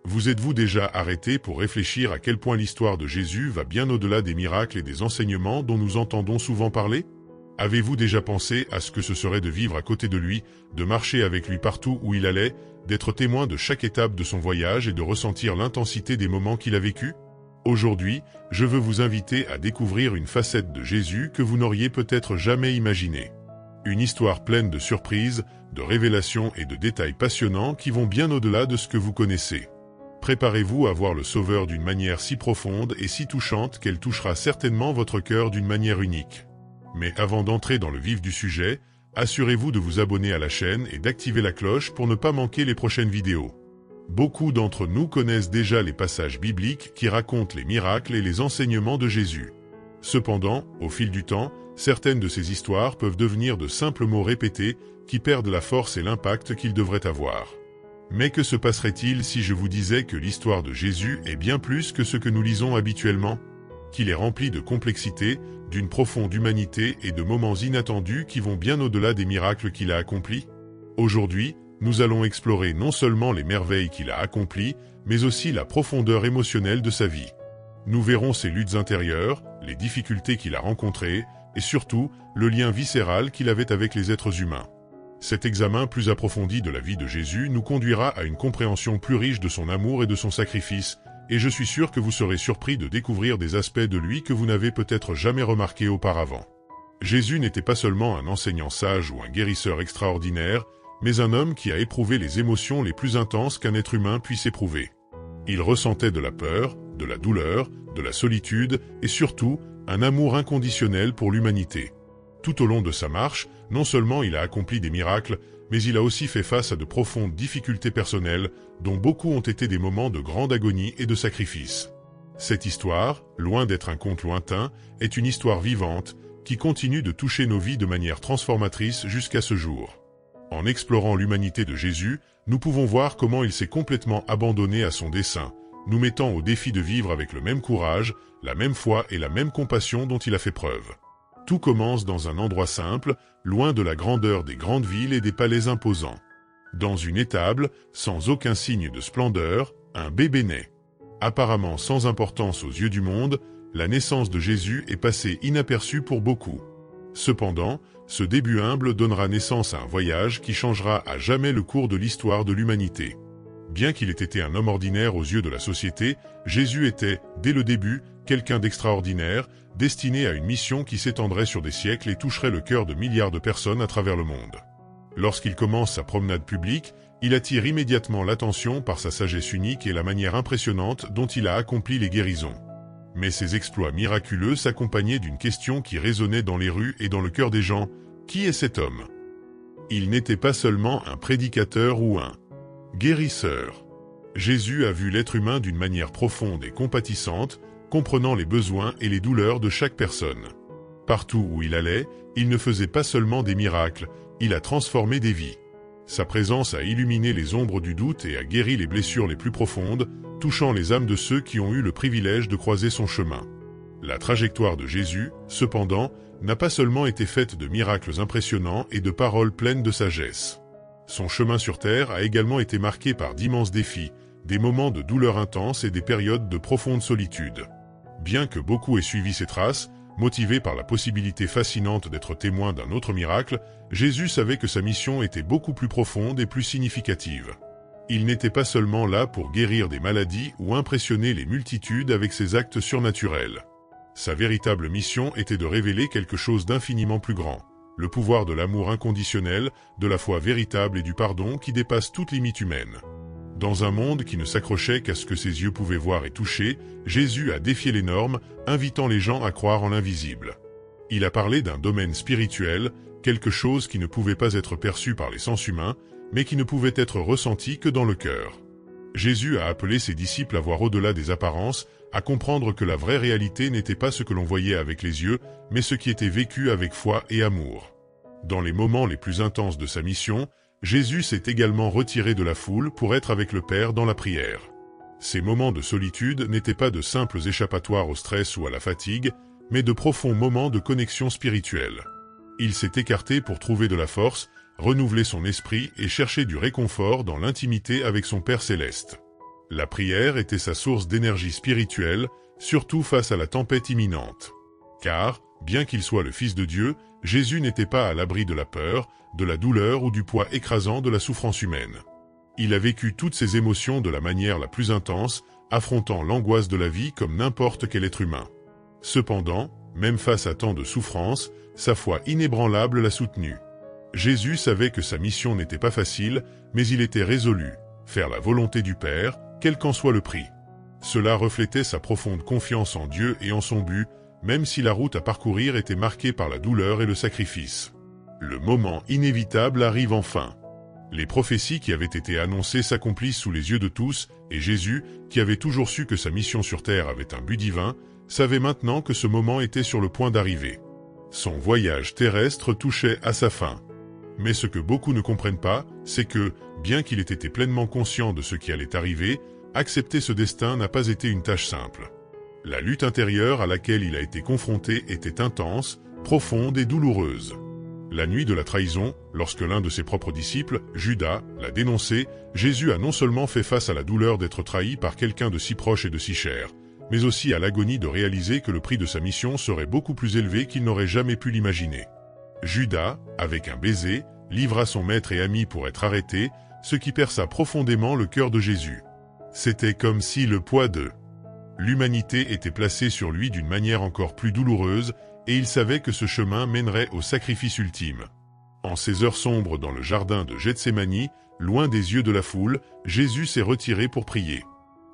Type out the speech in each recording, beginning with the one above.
Vous êtes-vous déjà arrêté pour réfléchir à quel point l'histoire de Jésus va bien au-delà des miracles et des enseignements dont nous entendons souvent parler? Avez-vous déjà pensé à ce que ce serait de vivre à côté de lui, de marcher avec lui partout où il allait, d'être témoin de chaque étape de son voyage et de ressentir l'intensité des moments qu'il a vécus? Aujourd'hui, je veux vous inviter à découvrir une facette de Jésus que vous n'auriez peut-être jamais imaginée. Une histoire pleine de surprises, de révélations et de détails passionnants qui vont bien au-delà de ce que vous connaissez. Préparez-vous à voir le Sauveur d'une manière si profonde et si touchante qu'elle touchera certainement votre cœur d'une manière unique. Mais avant d'entrer dans le vif du sujet, assurez-vous de vous abonner à la chaîne et d'activer la cloche pour ne pas manquer les prochaines vidéos. Beaucoup d'entre nous connaissent déjà les passages bibliques qui racontent les miracles et les enseignements de Jésus. Cependant, au fil du temps, certaines de ces histoires peuvent devenir de simples mots répétés qui perdent la force et l'impact qu'ils devraient avoir. Mais que se passerait-il si je vous disais que l'histoire de Jésus est bien plus que ce que nous lisons habituellement? Qu'il est rempli de complexité, d'une profonde humanité et de moments inattendus qui vont bien au-delà des miracles qu'il a accomplis? Aujourd'hui, nous allons explorer non seulement les merveilles qu'il a accomplies, mais aussi la profondeur émotionnelle de sa vie. Nous verrons ses luttes intérieures, les difficultés qu'il a rencontrées, et surtout, le lien viscéral qu'il avait avec les êtres humains. Cet examen plus approfondi de la vie de Jésus nous conduira à une compréhension plus riche de son amour et de son sacrifice, et je suis sûr que vous serez surpris de découvrir des aspects de lui que vous n'avez peut-être jamais remarqués auparavant. Jésus n'était pas seulement un enseignant sage ou un guérisseur extraordinaire, mais un homme qui a éprouvé les émotions les plus intenses qu'un être humain puisse éprouver. Il ressentait de la peur, de la douleur, de la solitude et surtout, un amour inconditionnel pour l'humanité. Tout au long de sa marche, non seulement il a accompli des miracles, mais il a aussi fait face à de profondes difficultés personnelles, dont beaucoup ont été des moments de grande agonie et de sacrifice. Cette histoire, loin d'être un conte lointain, est une histoire vivante, qui continue de toucher nos vies de manière transformatrice jusqu'à ce jour. En explorant l'humanité de Jésus, nous pouvons voir comment il s'est complètement abandonné à son dessein, nous mettant au défi de vivre avec le même courage, la même foi et la même compassion dont il a fait preuve. Tout commence dans un endroit simple, loin de la grandeur des grandes villes et des palais imposants. Dans une étable, sans aucun signe de splendeur, un bébé naît. Apparemment sans importance aux yeux du monde, la naissance de Jésus est passée inaperçue pour beaucoup. Cependant, ce début humble donnera naissance à un voyage qui changera à jamais le cours de l'histoire de l'humanité. Bien qu'il ait été un homme ordinaire aux yeux de la société, Jésus était, dès le début, quelqu'un d'extraordinaire, destiné à une mission qui s'étendrait sur des siècles et toucherait le cœur de milliards de personnes à travers le monde. Lorsqu'il commence sa promenade publique, il attire immédiatement l'attention par sa sagesse unique et la manière impressionnante dont il a accompli les guérisons. Mais ces exploits miraculeux s'accompagnaient d'une question qui résonnait dans les rues et dans le cœur des gens: qui est cet homme? Il n'était pas seulement un prédicateur ou un guérisseur. Jésus a vu l'être humain d'une manière profonde et compatissante, comprenant les besoins et les douleurs de chaque personne. Partout où il allait, il ne faisait pas seulement des miracles, il a transformé des vies. Sa présence a illuminé les ombres du doute et a guéri les blessures les plus profondes, touchant les âmes de ceux qui ont eu le privilège de croiser son chemin. La trajectoire de Jésus, cependant, n'a pas seulement été faite de miracles impressionnants et de paroles pleines de sagesse. Son chemin sur terre a également été marqué par d'immenses défis, des moments de douleur intense et des périodes de profonde solitude. Bien que beaucoup aient suivi ses traces, motivés par la possibilité fascinante d'être témoin d'un autre miracle, Jésus savait que sa mission était beaucoup plus profonde et plus significative. Il n'était pas seulement là pour guérir des maladies ou impressionner les multitudes avec ses actes surnaturels. Sa véritable mission était de révéler quelque chose d'infiniment plus grand, le pouvoir de l'amour inconditionnel, de la foi véritable et du pardon qui dépasse toute limite humaine. Dans un monde qui ne s'accrochait qu'à ce que ses yeux pouvaient voir et toucher, Jésus a défié les normes, invitant les gens à croire en l'invisible. Il a parlé d'un domaine spirituel, quelque chose qui ne pouvait pas être perçu par les sens humains, mais qui ne pouvait être ressenti que dans le cœur. Jésus a appelé ses disciples à voir au-delà des apparences, à comprendre que la vraie réalité n'était pas ce que l'on voyait avec les yeux, mais ce qui était vécu avec foi et amour. Dans les moments les plus intenses de sa mission, Jésus s'est également retiré de la foule pour être avec le Père dans la prière. Ces moments de solitude n'étaient pas de simples échappatoires au stress ou à la fatigue, mais de profonds moments de connexion spirituelle. Il s'est écarté pour trouver de la force, renouveler son esprit et chercher du réconfort dans l'intimité avec son Père céleste. La prière était sa source d'énergie spirituelle, surtout face à la tempête imminente. Car, bien qu'il soit le Fils de Dieu, Jésus n'était pas à l'abri de la peur, de la douleur ou du poids écrasant de la souffrance humaine. Il a vécu toutes ces émotions de la manière la plus intense, affrontant l'angoisse de la vie comme n'importe quel être humain. Cependant, même face à tant de souffrances, sa foi inébranlable l'a soutenu. Jésus savait que sa mission n'était pas facile, mais il était résolu, faire la volonté du Père, quel qu'en soit le prix. Cela reflétait sa profonde confiance en Dieu et en son but, même si la route à parcourir était marquée par la douleur et le sacrifice. Le moment inévitable arrive enfin. Les prophéties qui avaient été annoncées s'accomplissent sous les yeux de tous, et Jésus, qui avait toujours su que sa mission sur terre avait un but divin, savait maintenant que ce moment était sur le point d'arriver. Son voyage terrestre touchait à sa fin. Mais ce que beaucoup ne comprennent pas, c'est que, bien qu'il ait été pleinement conscient de ce qui allait arriver, accepter ce destin n'a pas été une tâche simple. La lutte intérieure à laquelle il a été confronté était intense, profonde et douloureuse. La nuit de la trahison, lorsque l'un de ses propres disciples, Judas, l'a dénoncé, Jésus a non seulement fait face à la douleur d'être trahi par quelqu'un de si proche et de si cher, mais aussi à l'agonie de réaliser que le prix de sa mission serait beaucoup plus élevé qu'il n'aurait jamais pu l'imaginer. Judas, avec un baiser, livra son maître et ami pour être arrêté, ce qui perça profondément le cœur de Jésus. C'était comme si le poids de l'humanité était placé sur lui d'une manière encore plus douloureuse, et il savait que ce chemin mènerait au sacrifice ultime. En ces heures sombres dans le jardin de Gethsémani, loin des yeux de la foule, Jésus s'est retiré pour prier.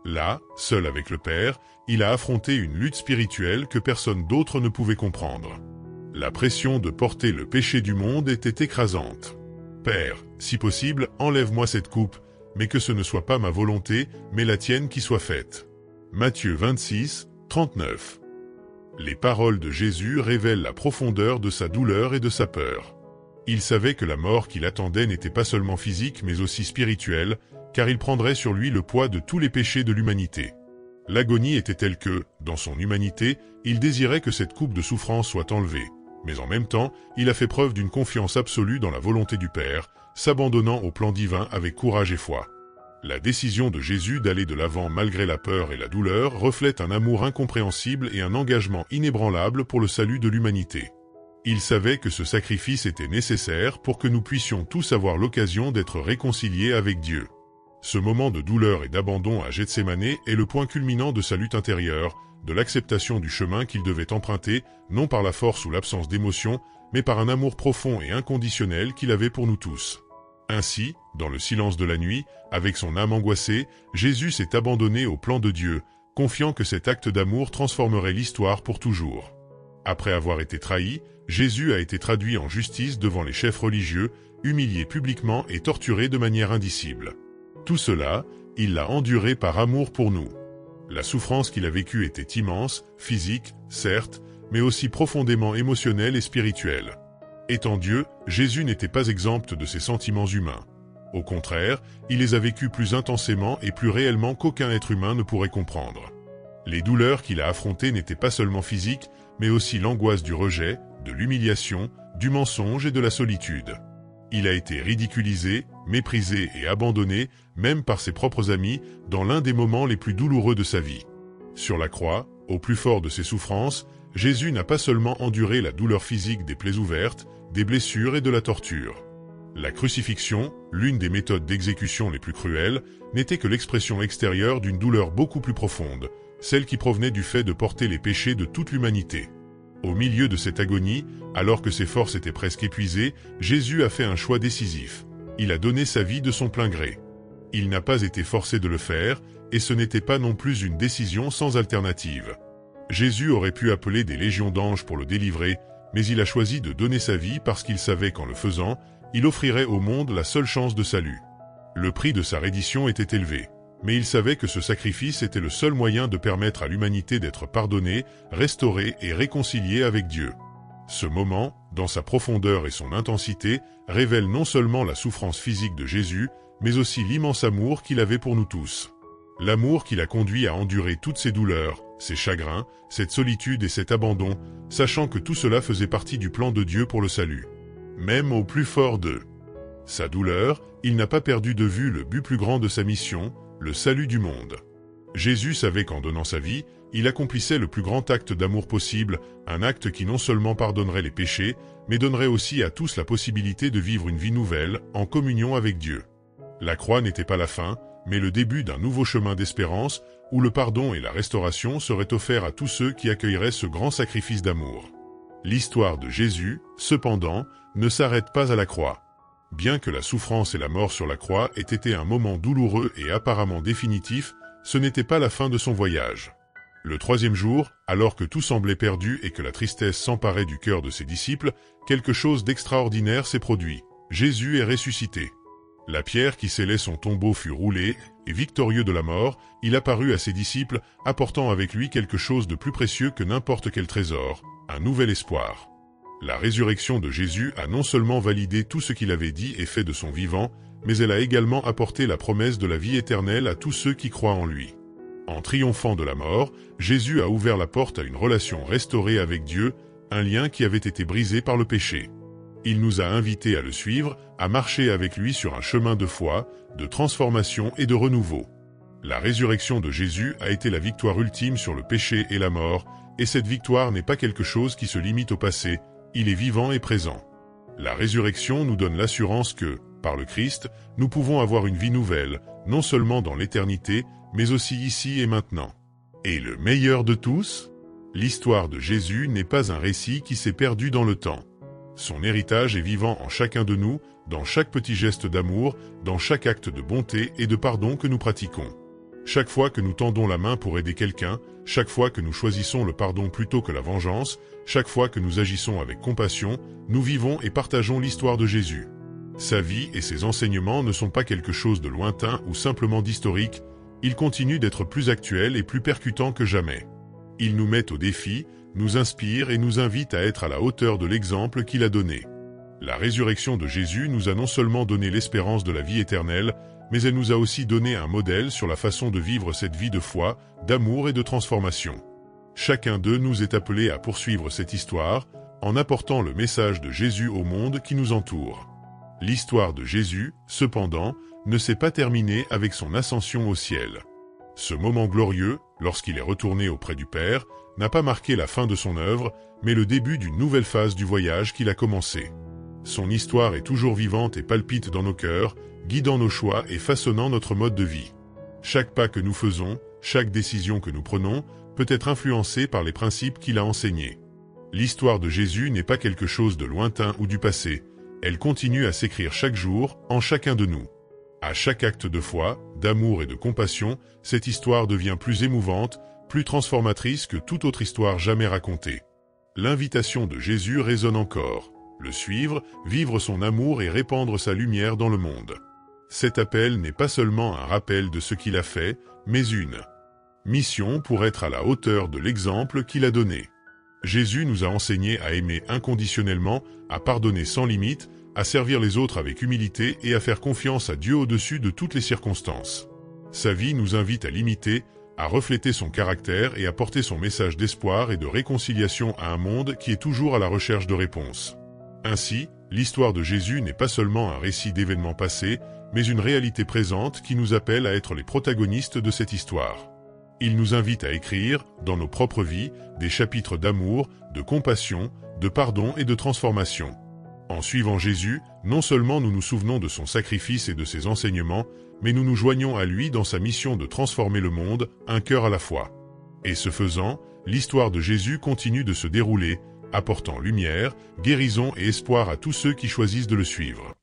Là, seul avec le Père, il a affronté une lutte spirituelle que personne d'autre ne pouvait comprendre. La pression de porter le péché du monde était écrasante. « Père, si possible, enlève-moi cette coupe, mais que ce ne soit pas ma volonté, mais la tienne qui soit faite. » Matthieu 26, 39. Les paroles de Jésus révèlent la profondeur de sa douleur et de sa peur. Il savait que la mort qui l'attendait n'était pas seulement physique mais aussi spirituelle, car il prendrait sur lui le poids de tous les péchés de l'humanité. L'agonie était telle que, dans son humanité, il désirait que cette coupe de souffrance soit enlevée. Mais en même temps, il a fait preuve d'une confiance absolue dans la volonté du Père, s'abandonnant au plan divin avec courage et foi. La décision de Jésus d'aller de l'avant malgré la peur et la douleur reflète un amour incompréhensible et un engagement inébranlable pour le salut de l'humanité. Il savait que ce sacrifice était nécessaire pour que nous puissions tous avoir l'occasion d'être réconciliés avec Dieu. Ce moment de douleur et d'abandon à Gethsémané est le point culminant de sa lutte intérieure, de l'acceptation du chemin qu'il devait emprunter, non par la force ou l'absence d'émotion, mais par un amour profond et inconditionnel qu'il avait pour nous tous. Ainsi, dans le silence de la nuit, avec son âme angoissée, Jésus s'est abandonné au plan de Dieu, confiant que cet acte d'amour transformerait l'histoire pour toujours. Après avoir été trahi, Jésus a été traduit en justice devant les chefs religieux, humilié publiquement et torturé de manière indicible. Tout cela, il l'a enduré par amour pour nous. La souffrance qu'il a vécue était immense, physique, certes, mais aussi profondément émotionnelle et spirituelle. Étant Dieu, Jésus n'était pas exempt de ses sentiments humains. Au contraire, il les a vécus plus intensément et plus réellement qu'aucun être humain ne pourrait comprendre. Les douleurs qu'il a affrontées n'étaient pas seulement physiques, mais aussi l'angoisse du rejet, de l'humiliation, du mensonge et de la solitude. Il a été ridiculisé, méprisé et abandonné, même par ses propres amis, dans l'un des moments les plus douloureux de sa vie. Sur la croix, au plus fort de ses souffrances, Jésus n'a pas seulement enduré la douleur physique des plaies ouvertes, des blessures et de la torture. La crucifixion, l'une des méthodes d'exécution les plus cruelles, n'était que l'expression extérieure d'une douleur beaucoup plus profonde, celle qui provenait du fait de porter les péchés de toute l'humanité. Au milieu de cette agonie, alors que ses forces étaient presque épuisées, Jésus a fait un choix décisif. Il a donné sa vie de son plein gré. Il n'a pas été forcé de le faire, et ce n'était pas non plus une décision sans alternative. Jésus aurait pu appeler des légions d'anges pour le délivrer, mais il a choisi de donner sa vie parce qu'il savait qu'en le faisant, il offrirait au monde la seule chance de salut. Le prix de sa reddition était élevé, mais il savait que ce sacrifice était le seul moyen de permettre à l'humanité d'être pardonnée, restaurée et réconciliée avec Dieu. Ce moment, dans sa profondeur et son intensité, révèle non seulement la souffrance physique de Jésus, mais aussi l'immense amour qu'il avait pour nous tous. L'amour qui l'a conduit à endurer toutes ces douleurs, ces chagrins, cette solitude et cet abandon, sachant que tout cela faisait partie du plan de Dieu pour le salut. Même au plus fort de sa douleur, il n'a pas perdu de vue le but plus grand de sa mission, le salut du monde. Jésus savait qu'en donnant sa vie, il accomplissait le plus grand acte d'amour possible, un acte qui non seulement pardonnerait les péchés, mais donnerait aussi à tous la possibilité de vivre une vie nouvelle, en communion avec Dieu. La croix n'était pas la fin, mais le début d'un nouveau chemin d'espérance, où le pardon et la restauration seraient offerts à tous ceux qui accueilleraient ce grand sacrifice d'amour. L'histoire de Jésus, cependant, ne s'arrête pas à la croix. Bien que la souffrance et la mort sur la croix aient été un moment douloureux et apparemment définitif, ce n'était pas la fin de son voyage. Le troisième jour, alors que tout semblait perdu et que la tristesse s'emparait du cœur de ses disciples, quelque chose d'extraordinaire s'est produit. Jésus est ressuscité. La pierre qui scellait son tombeau fut roulée, et victorieux de la mort, il apparut à ses disciples, apportant avec lui quelque chose de plus précieux que n'importe quel trésor, un nouvel espoir. La résurrection de Jésus a non seulement validé tout ce qu'il avait dit et fait de son vivant, mais elle a également apporté la promesse de la vie éternelle à tous ceux qui croient en lui. En triomphant de la mort, Jésus a ouvert la porte à une relation restaurée avec Dieu, un lien qui avait été brisé par le péché. Il nous a invités à le suivre, à marcher avec lui sur un chemin de foi, de transformation et de renouveau. La résurrection de Jésus a été la victoire ultime sur le péché et la mort, et cette victoire n'est pas quelque chose qui se limite au passé, il est vivant et présent. La résurrection nous donne l'assurance que, par le Christ, nous pouvons avoir une vie nouvelle, non seulement dans l'éternité, mais aussi ici et maintenant. Et le meilleur de tous, l'histoire de Jésus n'est pas un récit qui s'est perdu dans le temps. Son héritage est vivant en chacun de nous, dans chaque petit geste d'amour, dans chaque acte de bonté et de pardon que nous pratiquons. Chaque fois que nous tendons la main pour aider quelqu'un, chaque fois que nous choisissons le pardon plutôt que la vengeance, chaque fois que nous agissons avec compassion, nous vivons et partageons l'histoire de Jésus. Sa vie et ses enseignements ne sont pas quelque chose de lointain ou simplement d'historique, ils continuent d'être plus actuels et plus percutants que jamais. Ils nous mettent au défi, nous inspirent et nous invitent à être à la hauteur de l'exemple qu'il a donné. La résurrection de Jésus nous a non seulement donné l'espérance de la vie éternelle, mais elle nous a aussi donné un modèle sur la façon de vivre cette vie de foi, d'amour et de transformation. Chacun d'eux nous est appelé à poursuivre cette histoire, en apportant le message de Jésus au monde qui nous entoure. L'histoire de Jésus, cependant, ne s'est pas terminée avec son ascension au ciel. Ce moment glorieux, lorsqu'il est retourné auprès du Père, n'a pas marqué la fin de son œuvre, mais le début d'une nouvelle phase du voyage qu'il a commencé. Son histoire est toujours vivante et palpite dans nos cœurs, guidant nos choix et façonnant notre mode de vie. Chaque pas que nous faisons, chaque décision que nous prenons, peut être influencée par les principes qu'il a enseignés. L'histoire de Jésus n'est pas quelque chose de lointain ou du passé, elle continue à s'écrire chaque jour, en chacun de nous. À chaque acte de foi, d'amour et de compassion, cette histoire devient plus émouvante, plus transformatrice que toute autre histoire jamais racontée. L'invitation de Jésus résonne encore. Le suivre, vivre son amour et répandre sa lumière dans le monde. Cet appel n'est pas seulement un rappel de ce qu'il a fait, mais une mission pour être à la hauteur de l'exemple qu'il a donné. Jésus nous a enseigné à aimer inconditionnellement, à pardonner sans limite, à servir les autres avec humilité et à faire confiance à Dieu au-dessus de toutes les circonstances. Sa vie nous invite à l'imiter, à refléter son caractère et à porter son message d'espoir et de réconciliation à un monde qui est toujours à la recherche de réponses. Ainsi, l'histoire de Jésus n'est pas seulement un récit d'événements passés, mais une réalité présente qui nous appelle à être les protagonistes de cette histoire. Il nous invite à écrire, dans nos propres vies, des chapitres d'amour, de compassion, de pardon et de transformation. En suivant Jésus, non seulement nous nous souvenons de son sacrifice et de ses enseignements, mais nous nous joignons à lui dans sa mission de transformer le monde, un cœur à la fois. Et ce faisant, l'histoire de Jésus continue de se dérouler, apportant lumière, guérison et espoir à tous ceux qui choisissent de le suivre.